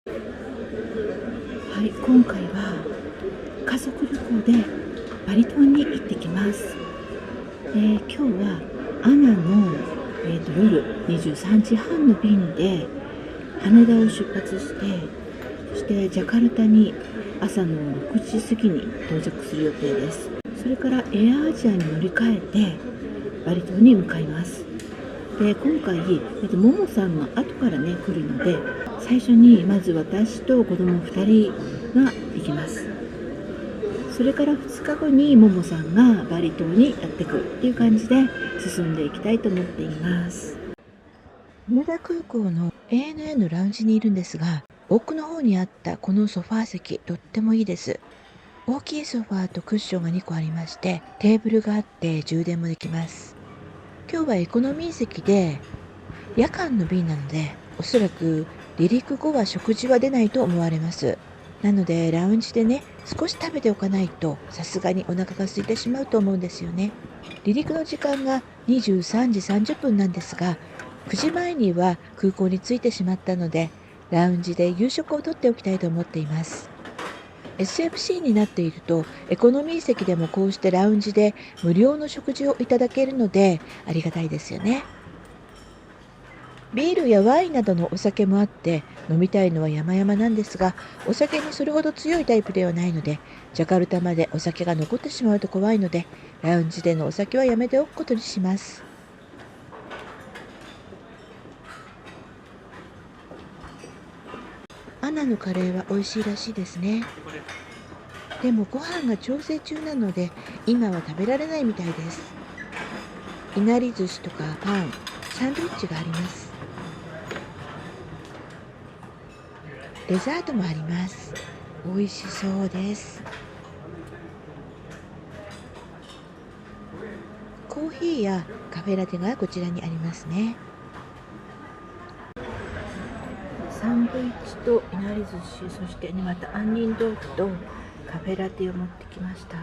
はい、今回は家族旅行でバリ島に行ってきます。今日はアナの、夜23時半の便で羽田を出発して、そしてジャカルタに朝の6時過ぎに到着する予定です。それからエアアジアに乗り換えてバリ島に向かいます。で、今回、ももさんが後からね来るので、最初にまず私と子供2人が行きます。それから2日後にももさんがバリ島にやってくるっていう感じで進んでいきたいと思っています。羽田空港の ANA のラウンジにいるんですが、奥の方にあったこのソファー席、とってもいいです。大きいソファーとクッションが2個ありまして、テーブルがあって充電もできます。今日はエコノミー席で夜間の便なので、おそらく離陸後は食事は出ないと思われます。なのでラウンジでね、少し食べておかないとさすがにお腹が空いてしまうと思うんですよね。離陸の時間が23時30分なんですが、9時前には空港に着いてしまったので、ラウンジで夕食をとっておきたいと思っています。SFC になっていると、エコノミー席でもこうしてラウンジで無料の食事をいただけるのでありがたいですよね。ビールやワインなどのお酒もあって、飲みたいのは山々なんですが、お酒にそれほど強いタイプではないので、ジャカルタまでお酒が残ってしまうと怖いので、ラウンジでのお酒はやめておくことにします。アナのカレーは美味しいらしいですね。でもご飯が調整中なので、今は食べられないみたいです。いなり寿司とかパン、サンドイッチがあります。デザートもあります。美味しそうです。コーヒーやカフェラテがこちらにありますね。サンドイッチといなり寿司、そしてね、また杏仁豆腐とカフェラテを持ってきました。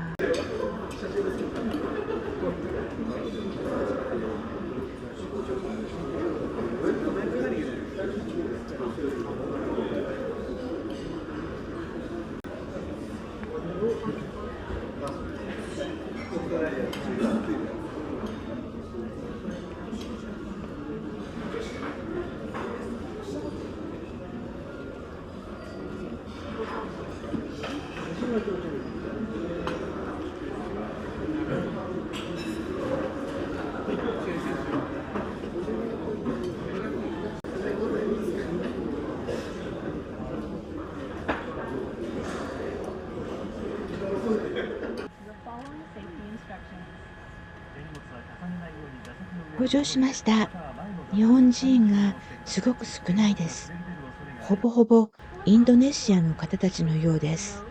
搭乗しました。日本人がすごく少ないです。ほぼほぼインドネシアの方たちのようです。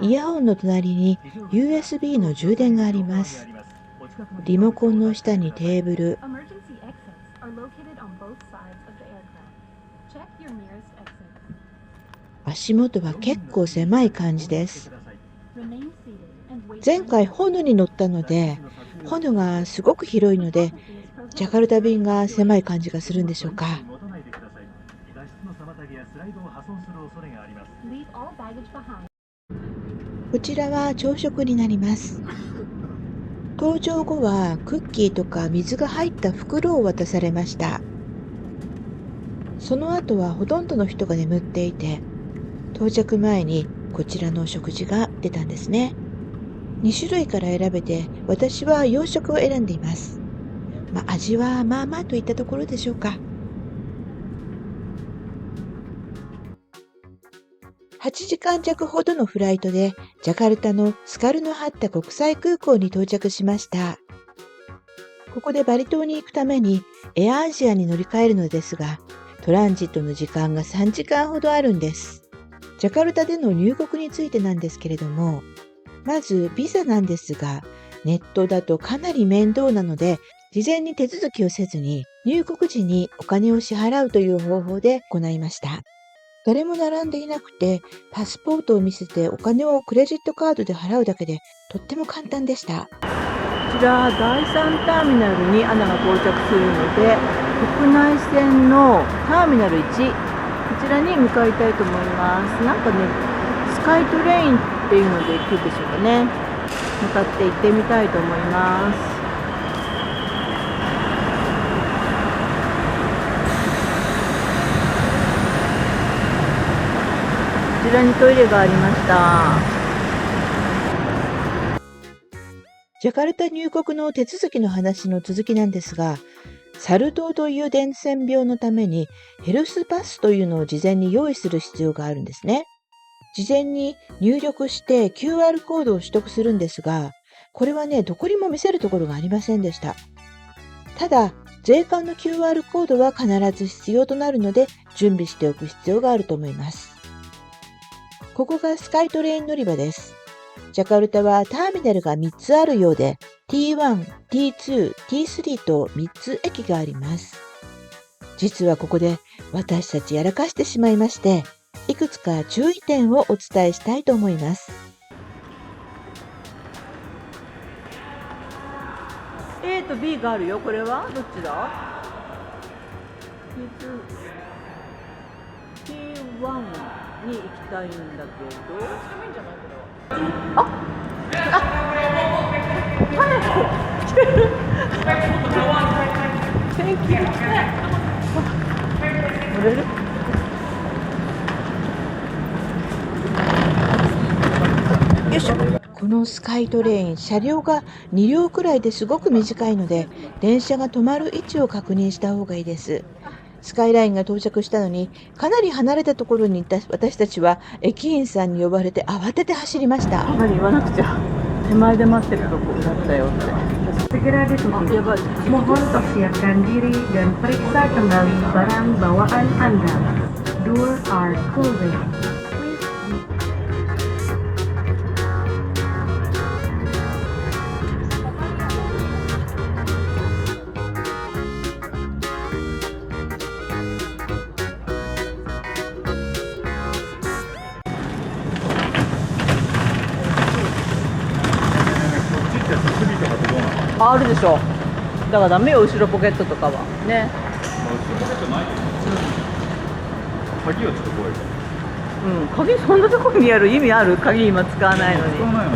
イヤホンの隣に USB の充電があります。リモコンの下にテーブル。足元は結構狭い感じです。前回ホヌに乗ったので、ホヌがすごく広いので、ジャカルタ便が狭い感じがするんでしょうか。こちらは朝食になります。搭乗後はクッキーとか水が入った袋を渡されました。その後はほとんどの人が眠っていて、到着前にこちらの食事が出たんですね。2種類から選べて、私は洋食を選んでいます。味はまあまあといったところでしょうか。8時間弱ほどのフライトで、ジャカルタのスカルノハッタ国際空港に到着しました。ここでバリ島に行くためにエアアジアに乗り換えるのですが、トランジットの時間が3時間ほどあるんです。ジャカルタでの入国についてなんですけれども、まずビザなんですが、ネットだとかなり面倒なので、事前に手続きをせずに入国時にお金を支払うという方法で行いました。誰も並んでいなくて、パスポートを見せてお金をクレジットカードで払うだけでとっても簡単でした。こちら第3ターミナルにアナが到着するので、国内線のターミナル1、こちらに向かいたいと思います。なんかね、スカイトレインっていうので行くでしょうかね。向かって行ってみたいと思います。こちらにトイレがありました。ジャカルタ入国の手続きの話の続きなんですが、サル痘という伝染病のためにヘルスパスというのを事前に用意する必要があるんですね。事前に入力して QR コードを取得するんですが、これはね、どこにも見せるところがありませんでした。ただ、税関の QR コードは必ず必要となるので、準備しておく必要があると思います。ここがスカイトレイン乗り場です。ジャカルタはターミナルが3つあるようで、T1、T2、T3 と3つ駅があります。実はここで私たちやらかしてしまいまして、いくつか注意点をお伝えしたいと思います。A と B があるよ。これはどっちだ？ T1 に行きたいんだけど。あ、Thank you. 乗れる？よいしょ。このスカイトレイン、車両が2両くらいですごく短いので、電車が止まる位置を確認した方がいいです。スカイラインが到着したのに、かなり離れたところにいた私たちは駅員さんに呼ばれて慌てて走りました。あまり言わなくちゃ。手前で待ってるとこだったよって。Segera ditutup. Mohon persiapkan diri dan periksa kembali barang bawaan Anda. Doors are closing.あるでしょ。だからダメよ、後ろポケットとかはね。後ろポケットないよ。鍵をちょっとこう鍵そんなとこにある意味ある？鍵今使わないのに。使わないの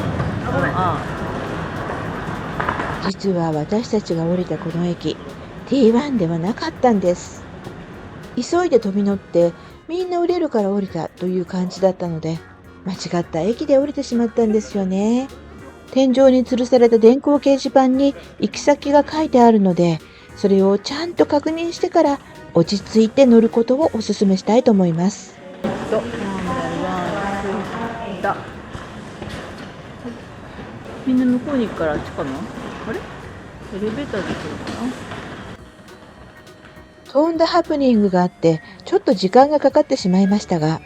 に。実は私たちが降りたこの駅、T1 ではなかったんです。急いで飛び乗って、みんな降りるから降りたという感じだったので、間違った駅で降りてしまったんですよね。天井に吊るされた電光掲示板に行き先が書いてあるので、それをちゃんと確認してから落ち着いて乗ることをお勧めしたいと思います。みんな向こうに行くからあっちかな？あれ？エレベーターで行くのかな？とんだハプニングがあって、ちょっと時間がかかってしまいましたが、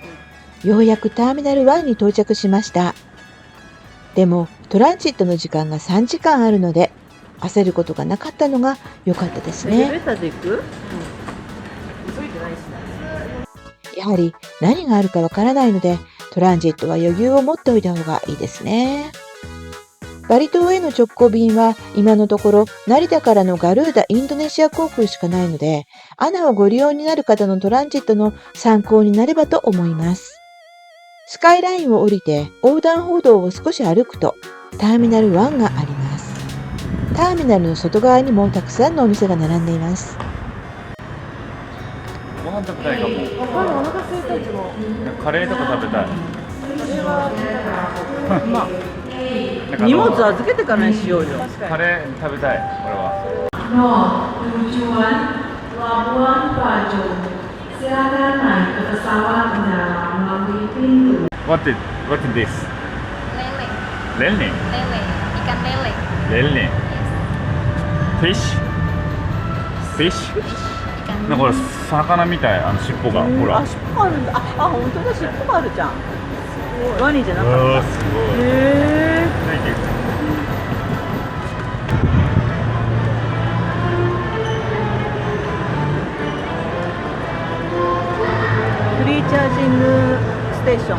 ようやくターミナル1に到着しました。でも、トランジットの時間が3時間あるので、焦ることがなかったのが良かったですね。エレベーターで行く？急いでないしな。やはり何があるかわからないので、トランジットは余裕を持っておいた方がいいですね。バリ島への直行便は今のところ成田からのガルーダインドネシア航空しかないので、アナをご利用になる方のトランジットの参考になればと思います。スカイラインを降りて横断歩道を少し歩くとターミナル1があります。ターミナルの外側にもたくさんのお店が並んでいます。ご飯食べたいかも。お腹空いた自分。カレーとか食べたい。これはまあ荷物預けてからにしようよ。カレー食べたい。俺は。Tujuan Labuan Bajo. Silakan naik ke pesawat mendarat melalui pintu. What is this? Lele, Lele. lele, ikan lele. Lele. Fish? Fish? Ikan. なんかこれ魚みたい、尻尾が。ほら。あ、尻尾あるんだ。本当だ、尻尾があるじゃん。ワニじゃなかった。すごい。フリーチャージングステーション。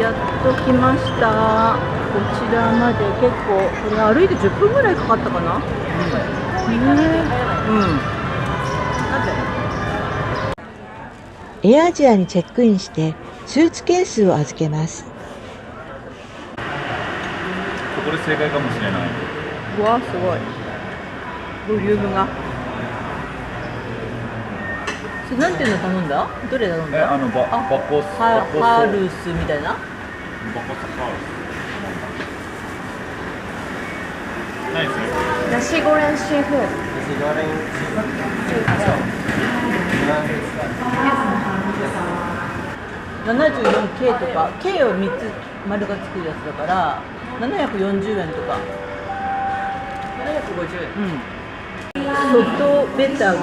やっと来ました。こちらまで結構、これ歩いて10分ぐらいかかったかな。エアアジアにチェックインしてスーツケースを預けます。ここで正解かもしれない。うわ、すごい。ボリュームが。それなんていうの頼んだ？どれ頼んだ？バコスハルスみたいな？バコスハウス。ナイス。 Nasi goreng seafood.74K とか K を3つ丸がつくやつだから740円とか。750円。外ベタウィ。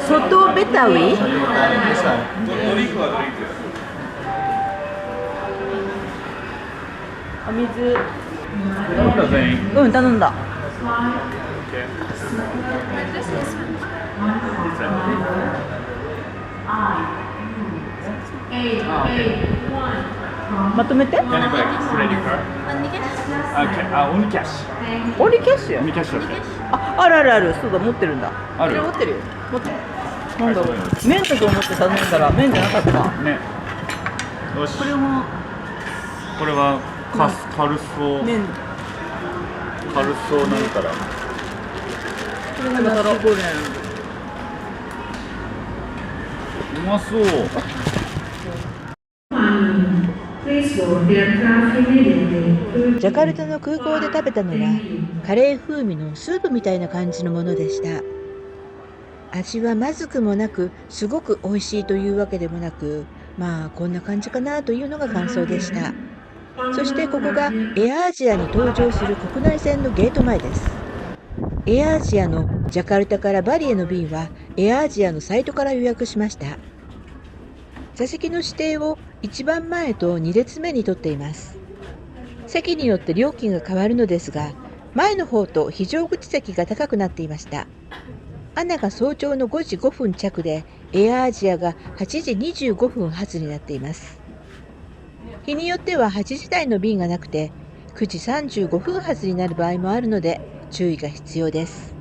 外ベタウィ。ドリンクはドリンク。水。頼んだ全員。頼んだ。まとめて。クレディットカード。オンキャッシュ。オンリーキャッシュ。オンキャッシュだし。あるあるある。そうだ、持ってるんだ。ある。持ってるよ。持ってる。なんだろう。麺だと思って頼んだら麺じゃなかった。ね。よし。これもこれはカルソ麺。カルソなんたら。これがナシゴレン。うまそう。ジャカルタの空港で食べたのはカレー風味のスープみたいな感じのものでした。味はまずくもなくすごく美味しいというわけでもなく、まあこんな感じかなというのが感想でした。そしてここがエアアジアに登場する国内線のゲート前です。エアアジアのジャカルタからバリへの便はエアアジアのサイトから予約しました。座席の指定を一番前と2列目に取っています。席によって料金が変わるのですが、前の方と非常口席が高くなっていました。アナが早朝の5時5分着で、エアアジアが8時25分発になっています。日によっては8時台の便がなくて、9時35分発になる場合もあるので、注意が必要です。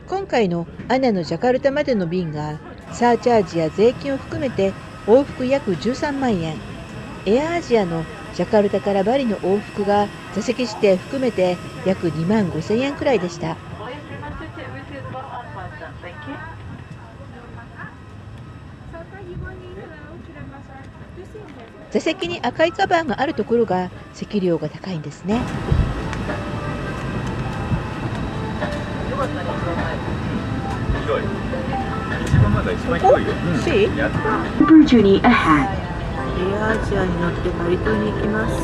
今回のアナのジャカルタまでの便が、サーチャージや税金を含めて往復約13万円。エアアジアのジャカルタからバリの往復が座席指定含めて約2万5千円くらいでした。座席に赤いカバーがあるところが席料が高いんですね。広い。一番まだ一番広いよ。C？ やった。Super Journey ahead. エアアジアに乗ってバリ島に行きます。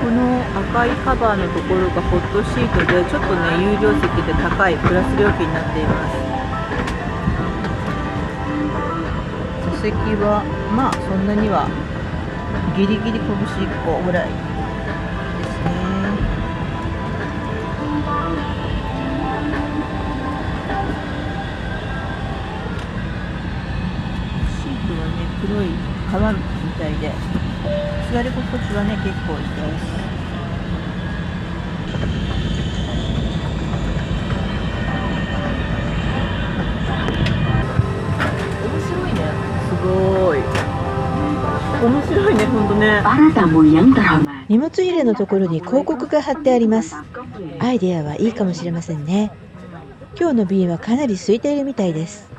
この赤いカバーのところがホットシートでちょっとね有料席で高いプラス料金になっています。座席はまあそんなにはギリギリ拳1個ぐらいですね。シートはね黒い革みたいで座り心地はね結構いいです。面白いね。すごい面白いね、ほんとね。 Para tamu yang terhormat. 荷物入れのところに広告が貼ってあります。アイデアはいいかもしれませんね。今日の便はかなり空いているみたいです。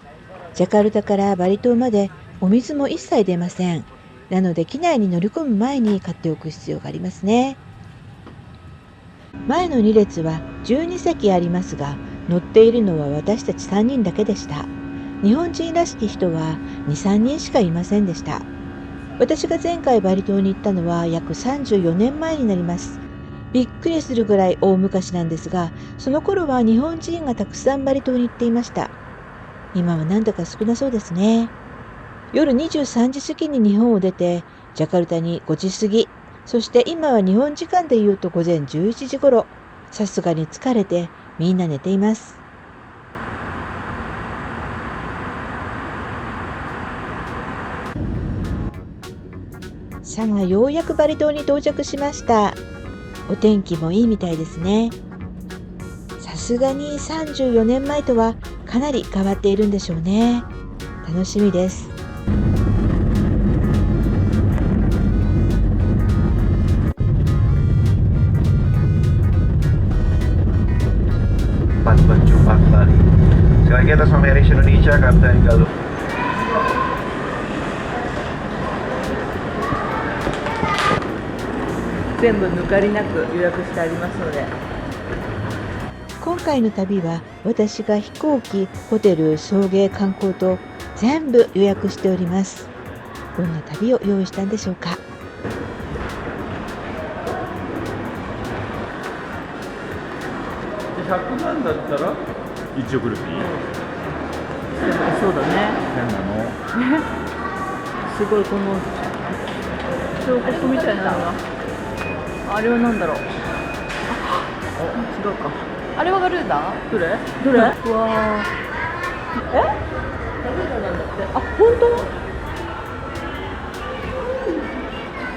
ジャカルタからバリ島までお水も一切出ません。なので機内に乗り込む前に買っておく必要がありますね。前の2列は12席ありますが、乗っているのは私たち3人だけでした。日本人らしき人は2、3人しかいませんでした。私が前回バリ島に行ったのは約34年前になります。びっくりするぐらい大昔なんですが、その頃は日本人がたくさんバリ島に行っていました。今はなんだか少なそうですね。夜23時過ぎに日本を出て、ジャカルタに5時過ぎ、そして今は日本時間で言うと午前11時頃、さすがに疲れてみんな寝ています。さあ、ようやくバリ島に到着しました。お天気もいいみたいですね。さすがに34年前とはかなり変わっているんでしょうね。楽しみです。Berjumpa kembali. Sekali lagi atas nama Air Indonesia, Kapten Galuh. 全部抜かりなく予約してありますので。今回の旅は私が飛行機、ホテル、送迎、観光と全部予約しております。どんな旅を用意したんでしょうか。100万だったら1億ルピー。そうだね。変なの。すごいこの彫刻みたいなのが。あれは何だろう。違うか。あれはガルーダ？どれ？どれ？うわー。ガルーダなんだって。あ、本当？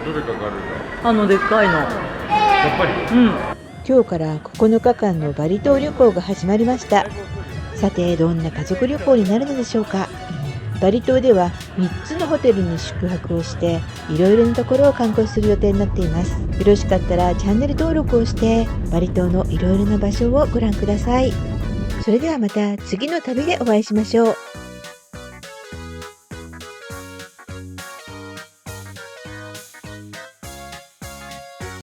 どれかがあるんだ。でっかいの。やっぱり。うん。今日から9日間のバリ島旅行が始まりました。さて、どんな家族旅行になるのでしょうか。バリ島では3つのホテルに宿泊をしていろいろなところを観光する予定になっています。よろしかったらチャンネル登録をしてバリ島のいろいろな場所をご覧ください。それではまた次の旅でお会いしましょう。